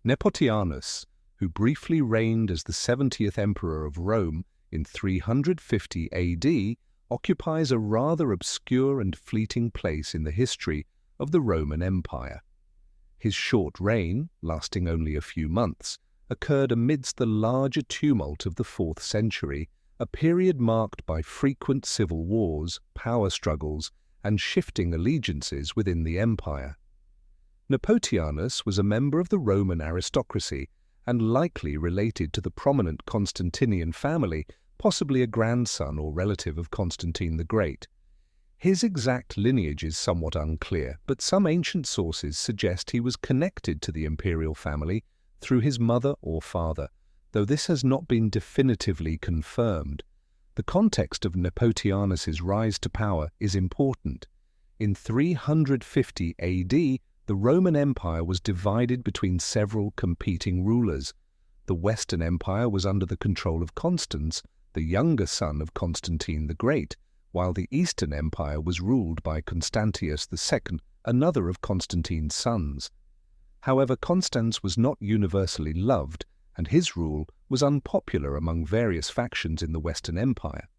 Nepotianus, who briefly reigned as the 70th emperor of Rome in 350 AD, occupies a rather obscure and fleeting place in the history of the Roman Empire. His short reign, lasting only a few months, occurred amidst the larger tumult of the 4th century, a period marked by frequent civil wars, power struggles, and shifting allegiances within the empire. Nepotianus was a member of the Roman aristocracy and likely related to the prominent Constantinian family, possibly a grandson or relative of Constantine the Great. His exact lineage is somewhat unclear, but some ancient sources suggest he was connected to the imperial family through his mother or father, though this has not been definitively confirmed. The context of Nepotianus's rise to power is important. In 350 AD, the Roman Empire was divided between several competing rulers. The Western Empire was under the control of Constans, the younger son of Constantine the Great, while the Eastern Empire was ruled by Constantius II, another of Constantine's sons. However, Constans was not universally loved, and his rule was unpopular among various factions in the Western Empire.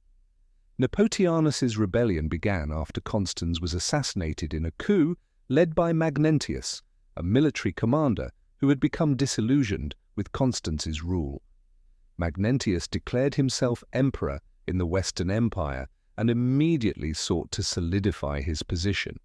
Nepotianus's rebellion began after Constans was assassinated in a coup led by Magnentius, a military commander who had become disillusioned with Constans's rule. Magnentius declared himself emperor in the Western Empire and immediately sought to solidify his position.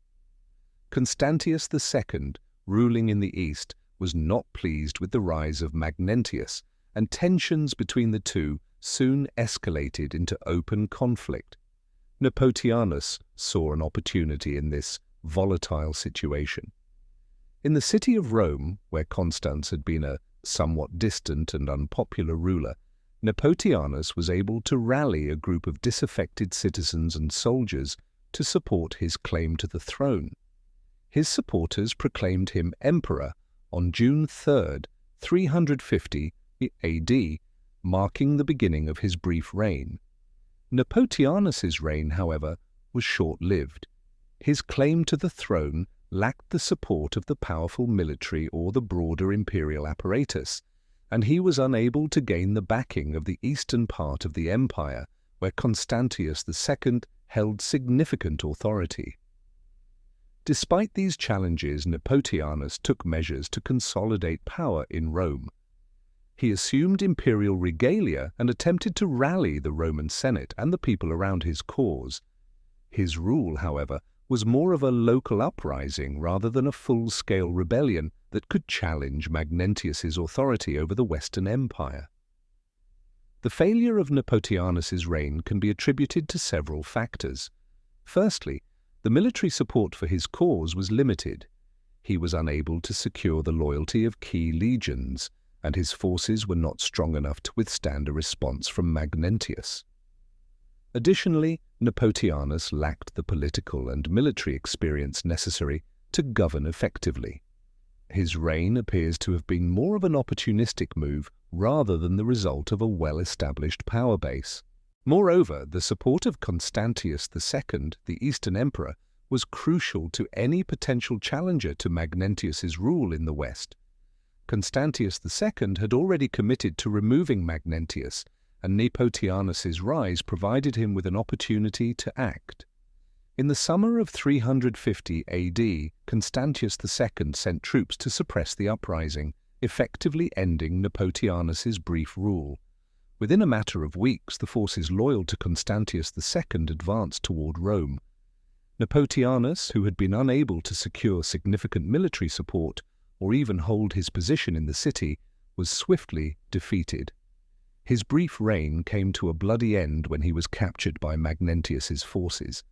Constantius II, ruling in the East, was not pleased with the rise of Magnentius, and tensions between the two soon escalated into open conflict. Nepotianus saw an opportunity in this volatile situation. In the city of Rome, where Constans had been a somewhat distant and unpopular ruler, Nepotianus was able to rally a group of disaffected citizens and soldiers to support his claim to the throne. His supporters proclaimed him emperor on June 3, 350 AD, marking the beginning of his brief reign. Nepotianus's reign, however, was short-lived. His claim to the throne lacked the support of the powerful military or the broader imperial apparatus, and he was unable to gain the backing of the eastern part of the empire, where Constantius II held significant authority. Despite these challenges, Nepotianus took measures to consolidate power in Rome. He assumed imperial regalia and attempted to rally the Roman Senate and the people around his cause. His rule, however, was more of a local uprising rather than a full-scale rebellion that could challenge Magnentius's authority over the Western Empire. The failure of Nepotianus's reign can be attributed to several factors. Firstly, the military support for his cause was limited. He was unable to secure the loyalty of key legions, and his forces were not strong enough to withstand a response from Magnentius. Additionally, Nepotianus lacked the political and military experience necessary to govern effectively. His reign appears to have been more of an opportunistic move rather than the result of a well-established power base. Moreover, the support of Constantius II, the Eastern Emperor, was crucial to any potential challenger to Magnentius's rule in the West. Constantius II had already committed to removing Magnentius, and Nepotianus's rise provided him with an opportunity to act. In the summer of 350 AD, Constantius II sent troops to suppress the uprising, effectively ending Nepotianus's brief rule. Within a matter of weeks, the forces loyal to Constantius II advanced toward Rome. Nepotianus, who had been unable to secure significant military support or even hold his position in the city, was swiftly defeated. His brief reign came to a bloody end when he was captured by Magnentius's forces.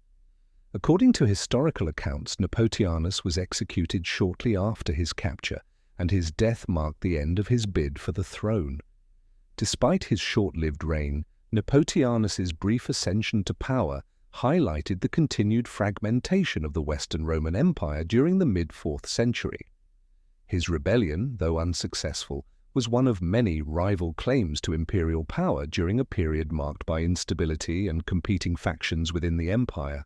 According to historical accounts, Nepotianus was executed shortly after his capture, and his death marked the end of his bid for the throne. Despite his short-lived reign, Nepotianus's brief ascension to power highlighted the continued fragmentation of the Western Roman Empire during the mid-4th century. His rebellion, though unsuccessful, was one of many rival claims to imperial power during a period marked by instability and competing factions within the empire.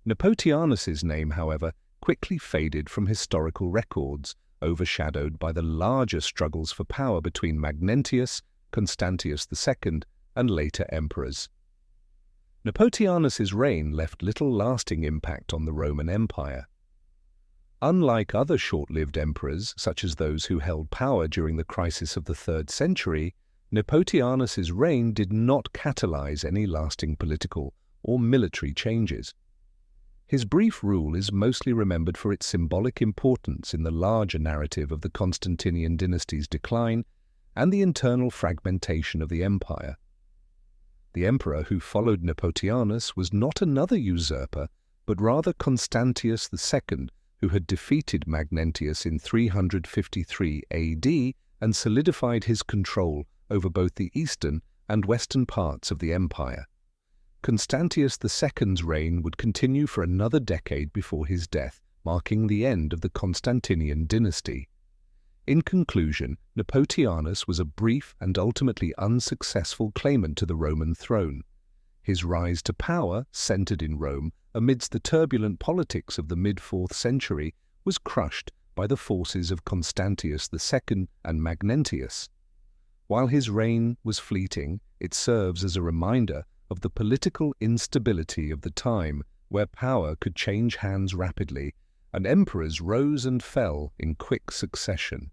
Nepotianus's name, however, quickly faded from historical records, overshadowed by the larger struggles for power between Magnentius, Constantius II, and later emperors. Nepotianus's reign left little lasting impact on the Roman Empire. Unlike other short-lived emperors, such as those who held power during the crisis of the 3rd century, Nepotianus's reign did not catalyze any lasting political or military changes. His brief rule is mostly remembered for its symbolic importance in the larger narrative of the Constantinian dynasty's decline and the internal fragmentation of the empire. The emperor who followed Nepotianus was not another usurper, but rather Constantius II, who had defeated Magnentius in 353 AD and solidified his control over both the eastern and western parts of the empire. Constantius II's reign would continue for another decade before his death, marking the end of the Constantinian dynasty. In conclusion, Nepotianus was a brief and ultimately unsuccessful claimant to the Roman throne. His rise to power, centered in Rome amidst the turbulent politics of the mid-4th century, was crushed by the forces of Constantius II and Magnentius. While his reign was fleeting, it serves as a reminder of the political instability of the time, where power could change hands rapidly and emperors rose and fell in quick succession,